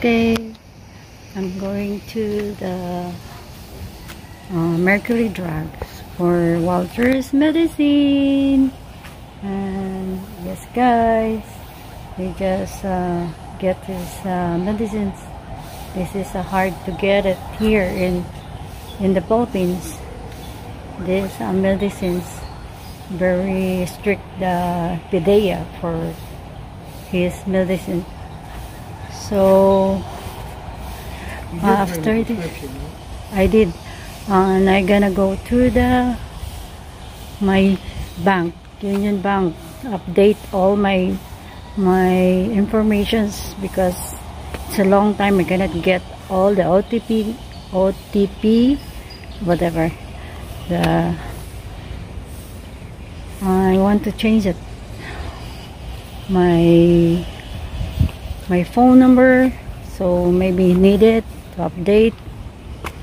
Okay, I'm going to the Mercury Drugs for Walter's medicine. And yes guys, we just get his medicines. This is hard to get it here in the Philippines. These medicines very strict PDEA for his medicine. So after this, I did, and I'm gonna go to my bank, Union Bank, update all my informations because it's a long time. I cannot get all the OTP, whatever. I want to change it. My phone number, so maybe need it to update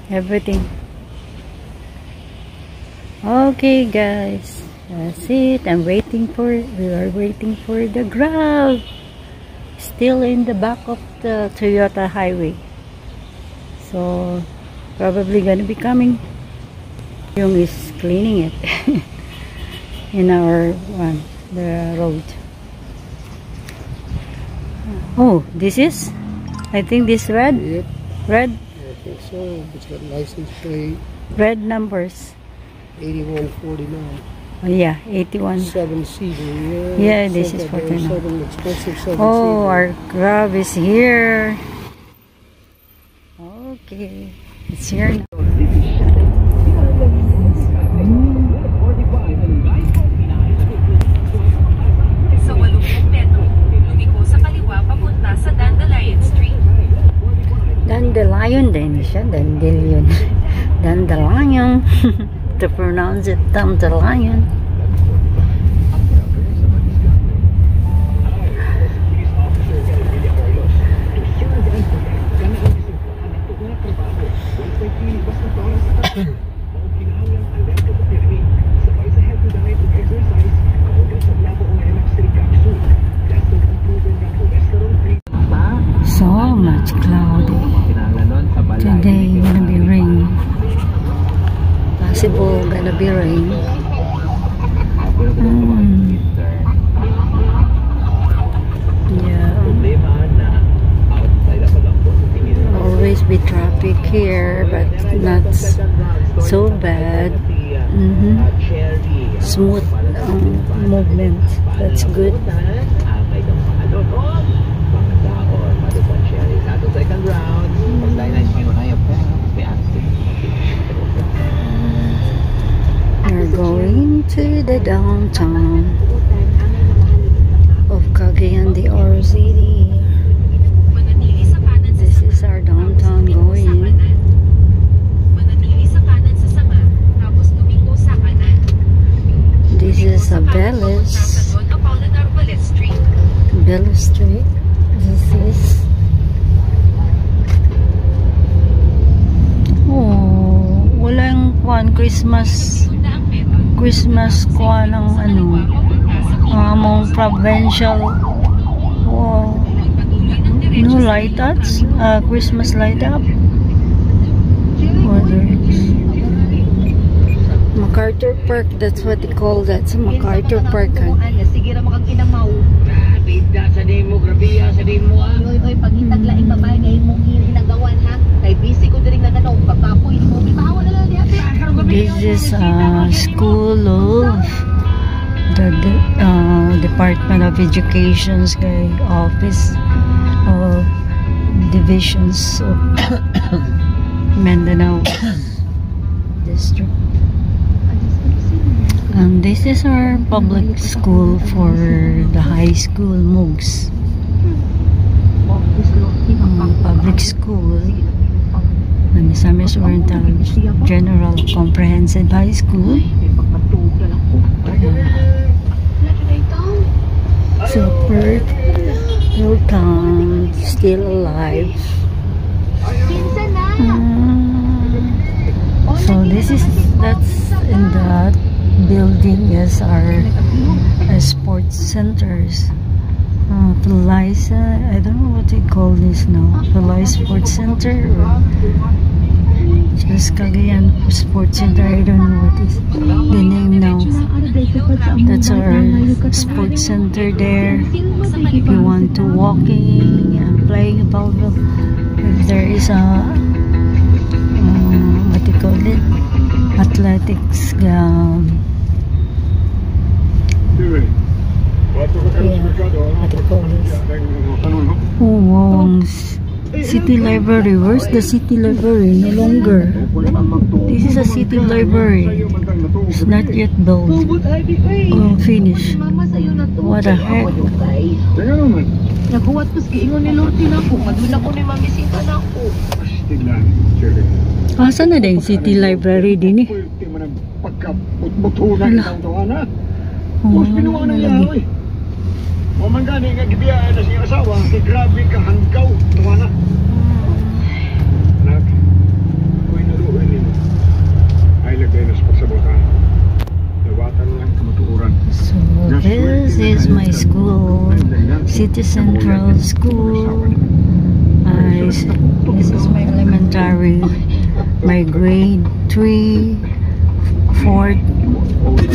everything. Okay guys, that's it. We are waiting for the Grab, still in the back of the Toyota highway, so probably gonna be coming. Yung is cleaning it in our the road. Oh, this is, I think this red. Yep. Red. I think so. It's got license plate. Red numbers. 8149. Oh yeah, 81. 7-seater. Yeah, this is 49. Expensive 7-seater. Oh, our Grab is here. Okay, it's here now. Sa 80 metro, lumiko sa kaliwa papunta sa Dandelion Street. Dandelion din siya, Dandelion. Dandelion. To pronounce it, Dandelion. So much cloudy. Today gonna be rain. Possible gonna be rain. Yeah. Always be traffic here, but not so bad. Smooth movement. That's good. We're going to the downtown of Cagayan de Oro City. This is our downtown going. This is Bellis Street. This is walang Christmas kuha ng among provincial. No light ups, Christmas light up. MacArthur Park, that's what they call that. So MacArthur Park. Sige ra makagkinamaw. Bida sa demografiya sa demo. Oy, paghitag laing babae ngay imong ginagawan ha. Kay busy ko diri naganaw pagkapoy mo. Bitawan na lang diha. This is school of the Department of Education's office of divisions of Mindanao district. And this is our public school for the high school MUGS. Public school, Misamis Oriental General Comprehensive High School. So Perth, Hilltown, still alive. So that's in that building is our sports centers. Felice, I don't know what they call this now. Felice Sports Center or just Cagayan Sports Center. I don't know what is the name now. That's our sports center there. If you want to walking and playing volleyball, if there is a what do you call it? Athletics. Oh, wow. City Library. Where's the City Library? No longer. This is a city library. It's not yet built. Oh, finished. What the heck? Naghuwat ko sa ingon ni Lorty na ako. Madula ko ni mamisita na ako. Asa na din City Library din eh? Hala. Oh, malagi. Mamangani nga gibiyaan na siyang asawa, kay grabe ka hanggaw, tuwa na. Anak, ako'y naluhin nimo. Ay lagay na sa pagsabutan. Dawatan lang kamatuuran. So this is my school, City Central School. This is my elementary, my grade 3, 4th,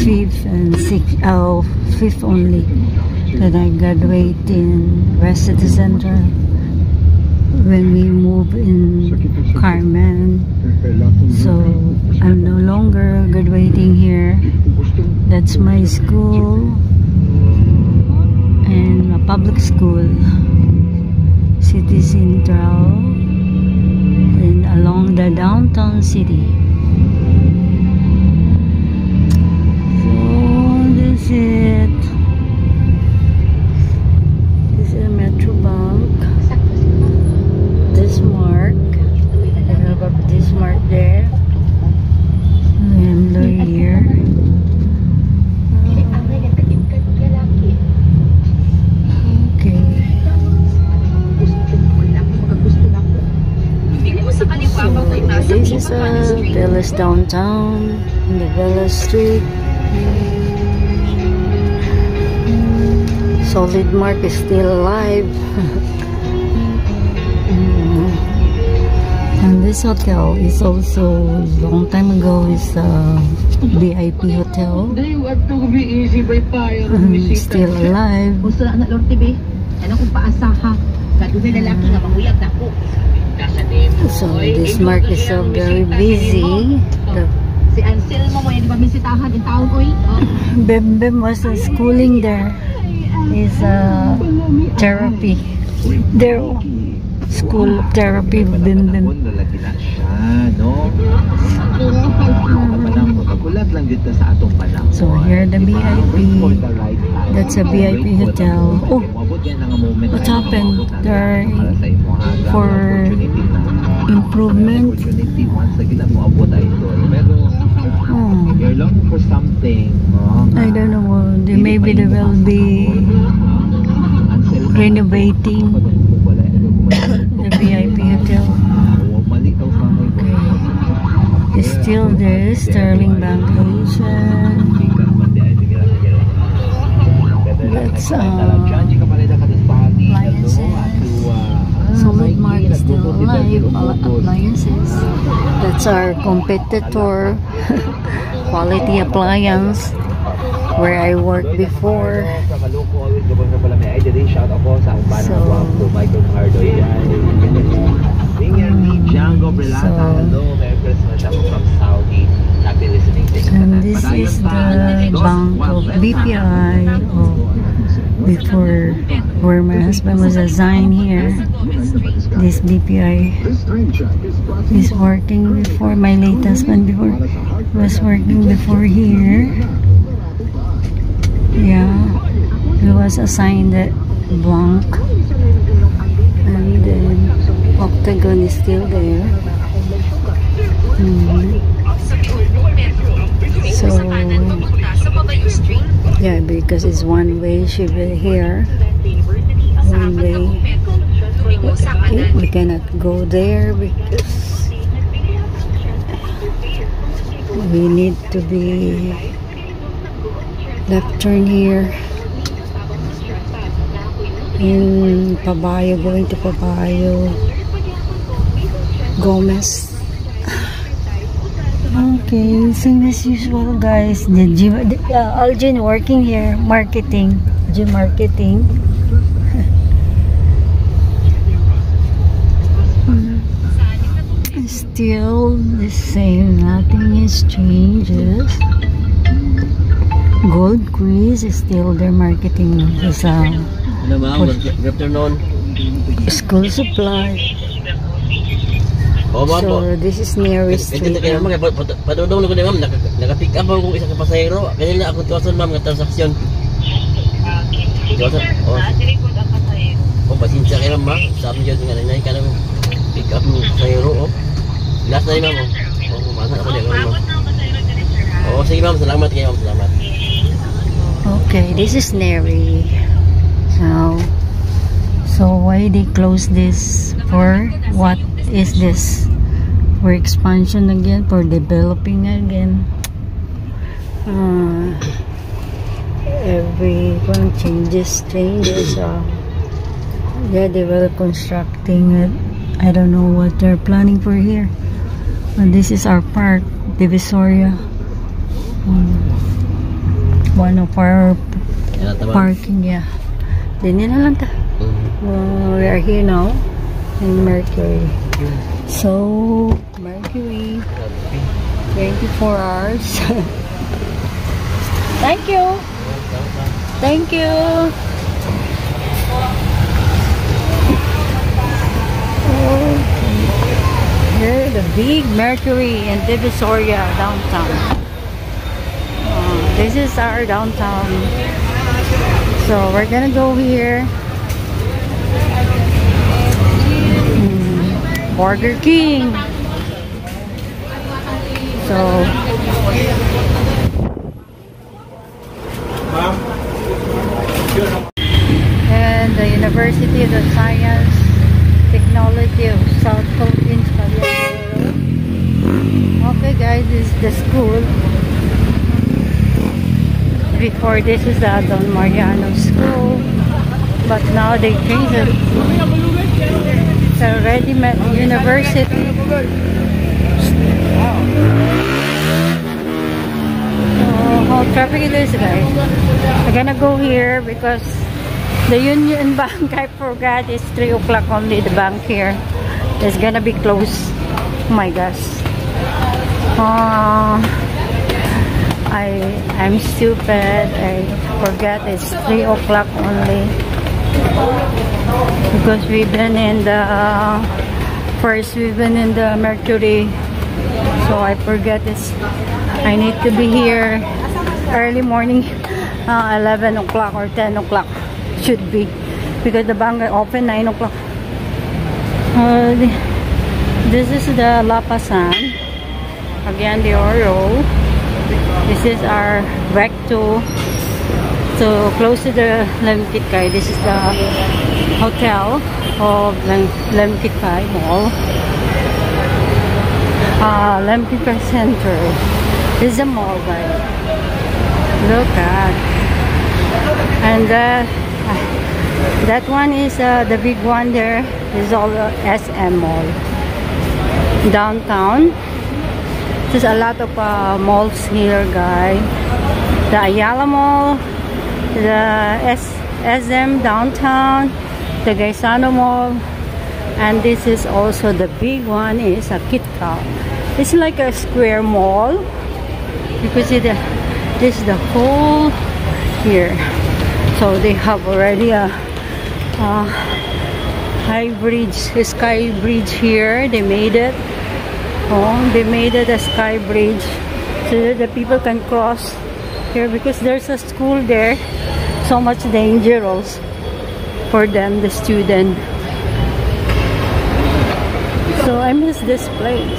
5th, and 6th. Oh, 5th only. That I graduate in West City Center when we move in Carmen. So I'm no longer graduating here. That's my school and a public school, City Central, and along the downtown city. So this is it. Metrobank, Bismarck. I have a Bismarck there. Landler here. Okay. So this is Velas downtown, in the Velas Street. Solid Mark is still alive. And this hotel is also long time ago is a VIP hotel. Still alive. So this Mark is so very busy. Si Anselmo mo yung bisitahan in town oy. Bem Bem was schooling there. Is therapy. Their school of therapy. Bim Bim. So here the VIP. That's a VIP hotel. Oh, what happened? There for improvement. You're looking for something. I don't know. Maybe they will be renovating the VIP hotel. Okay. It's still there. Sterling Bank Ocean. That's appliances. Solid Mark is still alive. Appliances. That's our competitor. Quality Appliance, where I worked before. And this is the bank of BPI before, where my husband was assigned here. This BPI is working before. My late husband was working before here. Yeah, he was assigned at Blanc, and then Octagon is still there. So yeah, because it's one way, she will here. One way. We cannot go there because we need to be left turn here. in Pabayo, going to Pabayo, Gomez. Okay, same as usual, guys. The gym, Algin working here, marketing, gym marketing. Still the same, nothing is changes. Gold Quiz is still their marketing. Hello ma'am, good afternoon. School supply. Oo ma'am po. So this is nearest Ito street. kayo ma'am, padudong ko na ma'am, naka-pick up ako kung isang kapasahero. Kanina ako tuwasan ma'am, ng transaksyon. Tuwasan, pasensya kayo ma'am. Sabi nyo, nga nanay ka ng pick up ng kapasahero. Last na rin ma'am. Masa ako dyan ma'am. Sige ma'am, salamat kayo ma'am, salamat. Okay, this is Neri. So why they close this for? What is this? For expansion again? For developing again? Every one changes. Yeah, they will constructing it. I don't know what they're planning for here. And this is our park, Divisoria. One of our parking, yeah. Din na lang ta. We are here now in Mercury. So, Mercury, 24 hours. Thank you. Thank you. Here, the big Mercury in Divisoria downtown. This is our downtown. So we're gonna go here. Burger King. So and the University of the Science Technology of South Philippines. Okay guys, this is the school. Before this is the Don Mariano School, but now they changed it. It's already university. How traffic it is, guys. I'm gonna go here because the Union Bank, I forgot, it's 3 o'clock only. The bank here is gonna be closed. Oh my gosh. I'm stupid. I forgot it's 3 o'clock only because we've been in the Mercury, so I forget it's I need to be here early morning, 11 o'clock or 10 o'clock should be, because the bank open 9 o'clock. This is the La Pasan, again the Oro. This is our back to close to the Lemkitkay. This is the hotel of Lemkitkay Mall. Lemkitkay Center. This is a mall, guys. Look at. And that one is the big one there. Is all the SM Mall. Downtown. There's a lot of malls here, guys. The Ayala Mall, the SM Downtown, the Gaisano Mall, and this is also the big one is a KitKat. It's like a square mall because this is the whole here. So they have already a high bridge, sky bridge here. They made it. They made it a sky bridge so that the people can cross here because there's a school there. So much dangerous for them, the student. So I miss this place.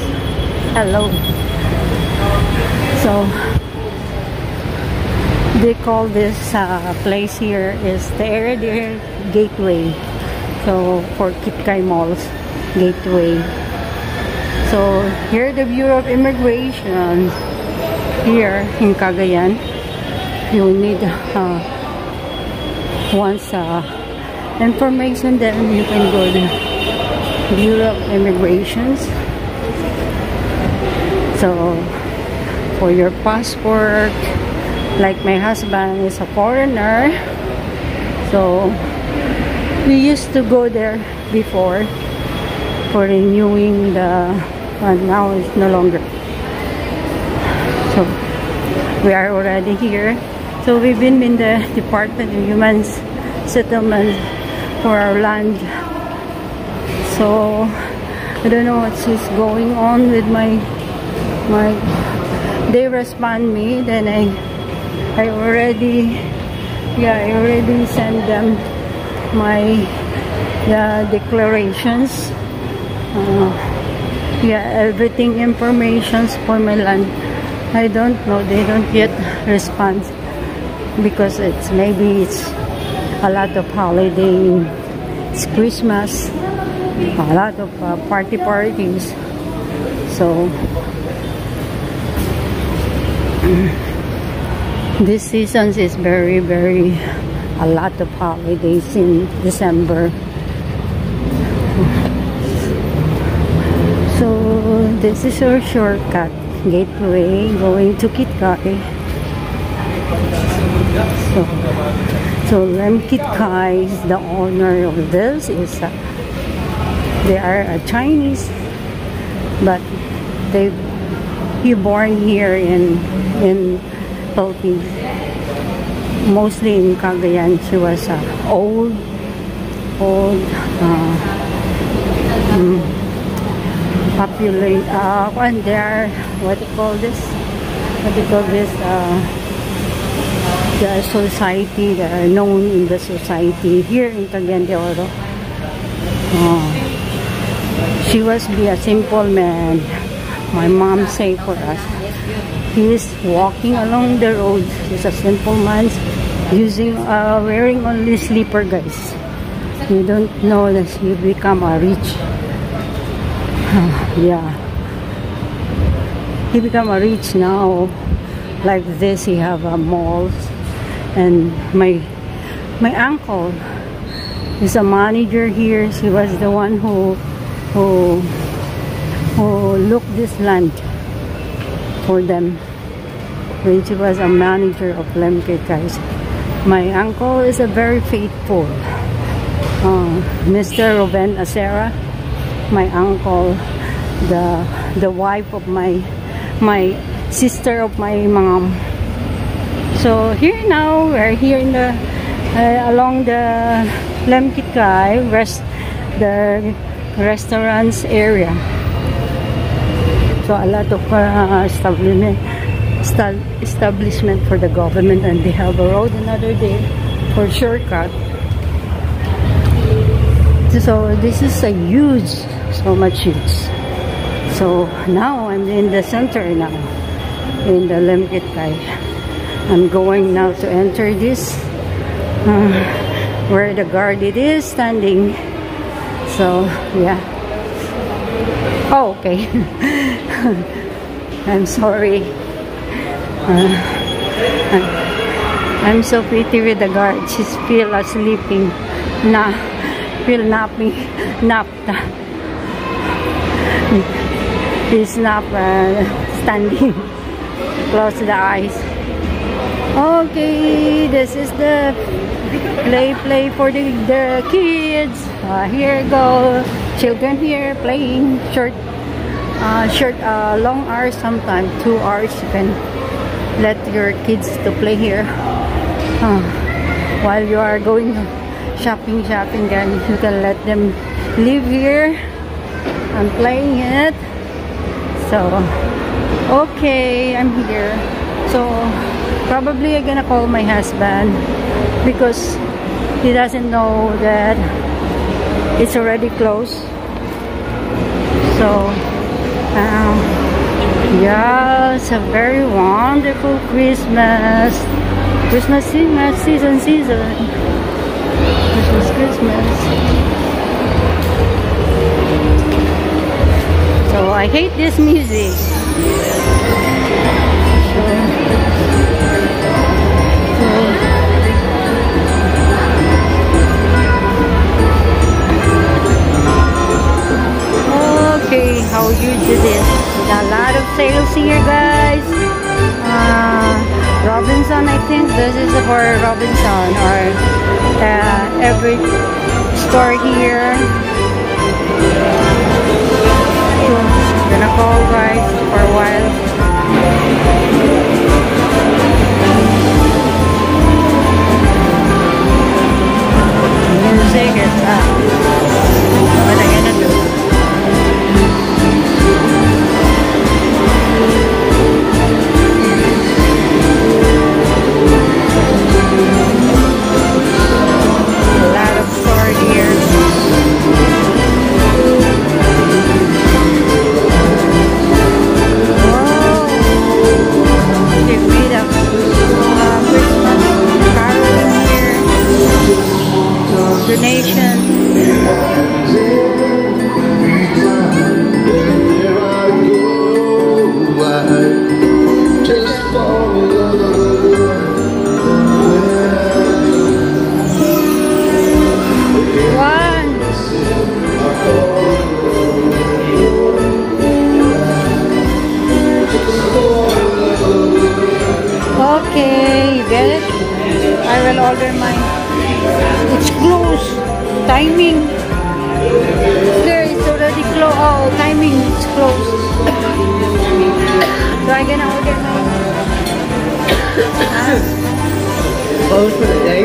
Hello. So they call this place here is the area there Gateway. So for KitKat Malls, Gateway. So here the Bureau of Immigration here in Cagayan. You need once information, then you can go to Bureau of Immigrations. So for your passport, like my husband is a foreigner, so we used to go there before for renewing the one. Now it's no longer. So we are already here. So we've been in the Department of Human Settlement for our land. So I don't know what's going on with my they respond me, then I already sent them my declarations, everything, informations for my land. I don't know, they don't yet respond because maybe it's a lot of holiday, it's Christmas, a lot of parties. So this season is very a lot of holidays in December. So this is our shortcut gateway going to Kitgay. So Lem Kitgay is the owner of this. They are a Chinese, but he born here in Philippines, mostly in Cagayan. She was old populate and there, what do you call this, the society, they are known in the society here in Cagayan de Oro. She was a simple man. My mom say for us, he is walking along the road. He's a simple man, wearing only slipper, guys. You don't know that he become a rich. Yeah, he become a rich now. Like this, he have malls. And my uncle is a manager here. She was the one who looked this land for them when she was a manager of Lem Kitgay. My uncle is a very faithful Mr. Ruben Acera. My uncle, the wife of my sister of my mom. So here now, we're here in the along the Lem Kitgay the restaurants area. So a lot of establishment for the government, and they have a road another day for shortcut. So this is a huge, so much huge. So now I'm in the center now, in the Lem Kitgay. I'm going now to enter this where the guard it is standing. So yeah. Oh, okay. I'm sorry. I'm so pity with the guard. She's feel sleeping. Feel napping. Napped. He's not standing. Close the eyes. Okay, this is the play for the kids. Here go children here playing long hours, sometimes 2 hours. You can let your kids to play here while you are going shopping. Then you can let them live here and playing it. So okay, I'm here. So probably I'm gonna call my husband because he doesn't know that it's already closed. So yeah, it's a very wonderful Christmas season. Christmas. So I hate this music. for Robinson or every store here. Gonna call rides for a while. Music is up. What am I gonna do? A lot of stores here. Okay, you get it? I will order mine. It's closed. Timing. There, it's already closed. Oh, timing. It's closed. So I'm gonna order mine. Closed for the day?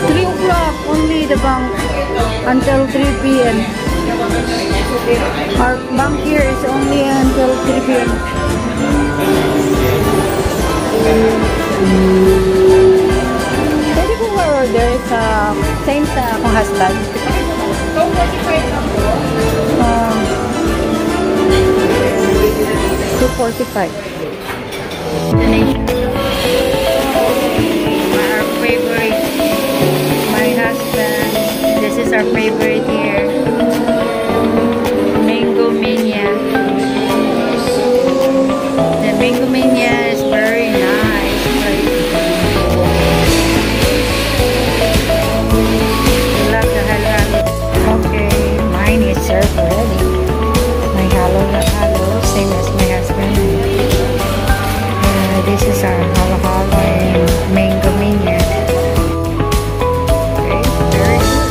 3 o'clock only the bank until 3 p.m. Our bank here is only until 3 p.m. Pwede ko order sa same sa akong husband. 245. Our favorite. My husband. This is our favorite here. Mango Mania. The Mango Mania is very nice. I love the halo. Okay, mine is served already. My halo, same as my husband. This is our halo and Mango Mania. Okay, very good.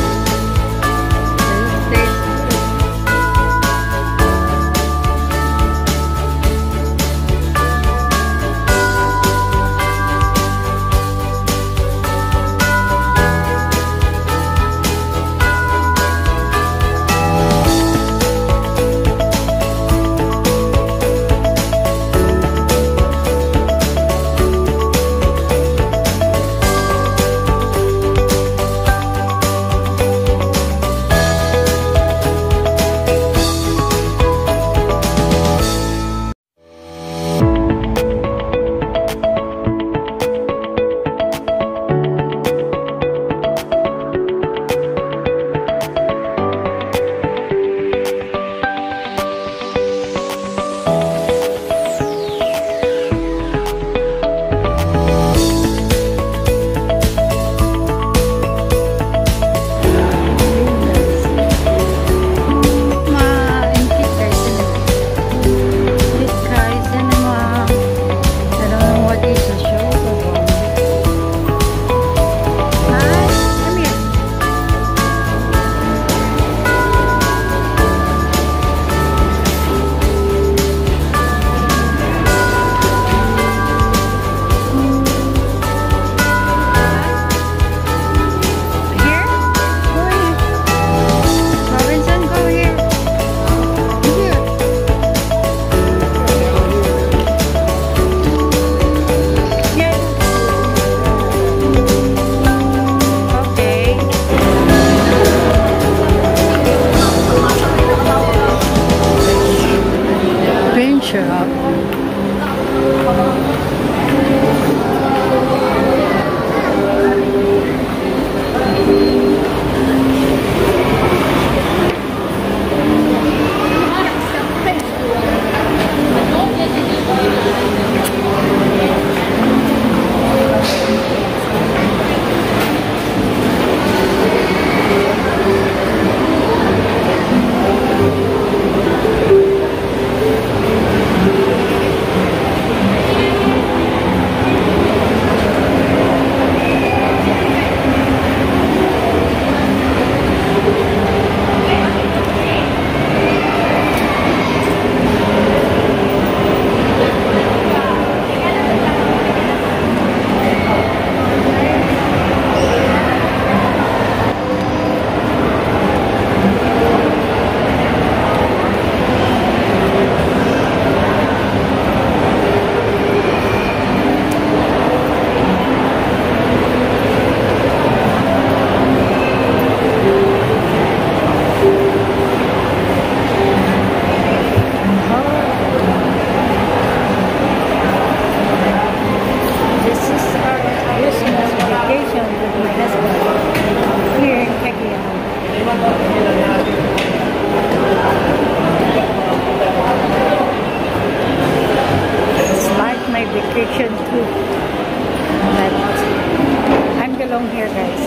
here, guys.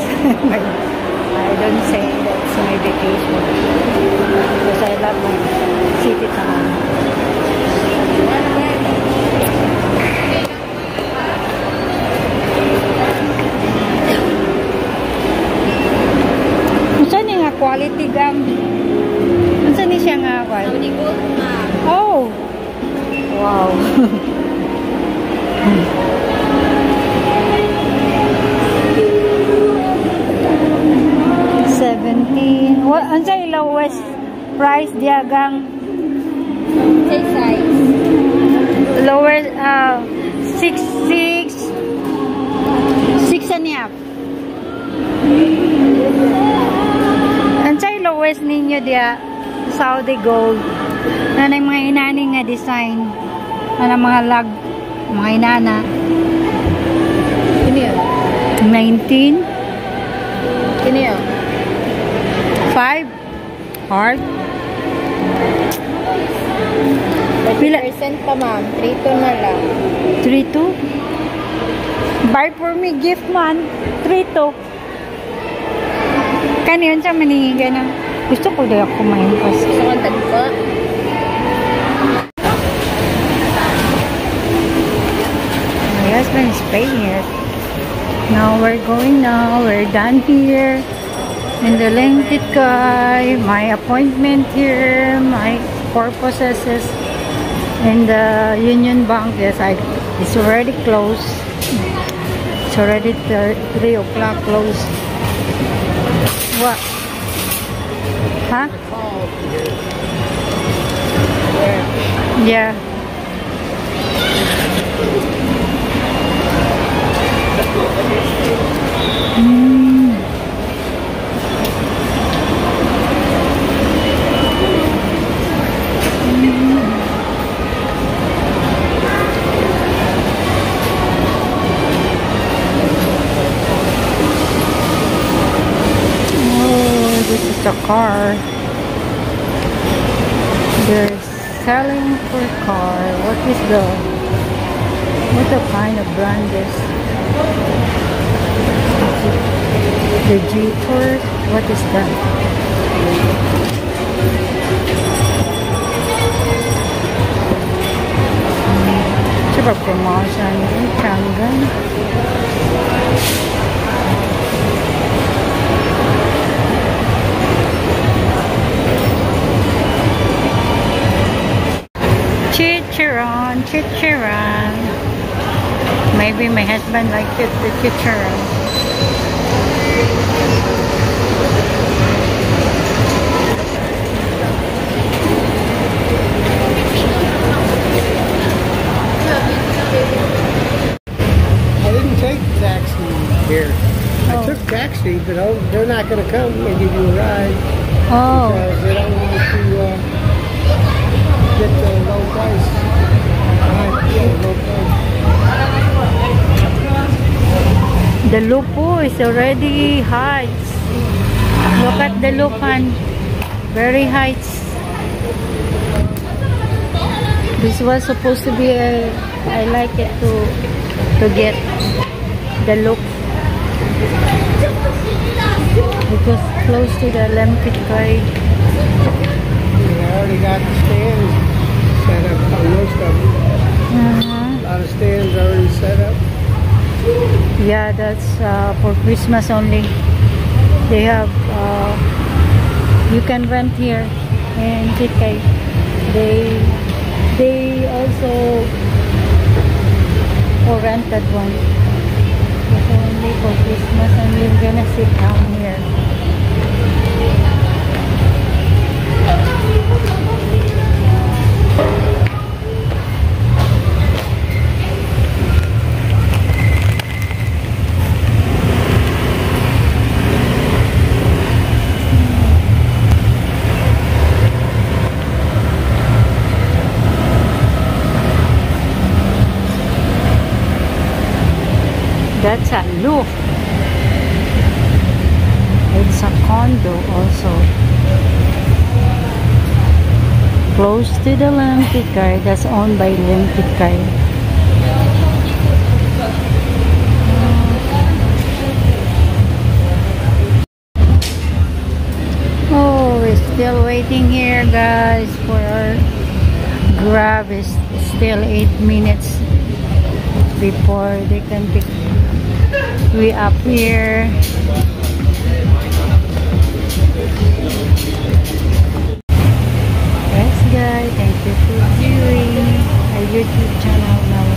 I don't say that's my vacation because I love my city town. Saan nga quality gum? Saan siya nga quality? Oh! Wow! 17. What? Ano sa lowest price diagang? Size. Lower, 6 and a half. Ano sa lowest ninyo dia? Saudi Gold. Na mga inani nga design. Na mga lag. Mga inana. Ano yun? 19. Ano yun? 5 hard. Pila? 30% pa ma'am. 3-2 na lang. 3-2? Buy for me gift man. 3-2. Kaniyan sa maningiga na. Gusto ko daw ako kumain kasi. Gusto kong tagpa. My husband is paying it. Now we're going now. We're done here. In the Lengkitkai, my appointment here, my purposes is in the Union Bank. Yes, it's already closed. It's already 3 o'clock closed. What? Huh? Yeah. This is a car. They're selling for car. What kind of brand is? The G-Tours? What is that? Super promotion. Changan. Chicharon. Maybe my husband likes it, the chicharon. I didn't take the taxi here. I took taxi, but they're not going to come and give you a ride Oh. because they don't want to get the low price. The lupo is already high. Look at the lupan. Very high. This was supposed to be I like it to get the look. It was close to the Lempitkai. I already got the stands set up on most of them. A lot of stands already set up. Yeah, that's for Christmas only. They have you can rent here in Kitkai. They also rented one. But only for Christmas, and we're gonna sit down here. That's a loft. It's a condo also. Close to the Lempitkai. That's owned by Lempitkai. waiting here, guys, for our Grab. Is still 8 minutes before they can pick we up here. Yes, guys, thank you for viewing my YouTube channel now.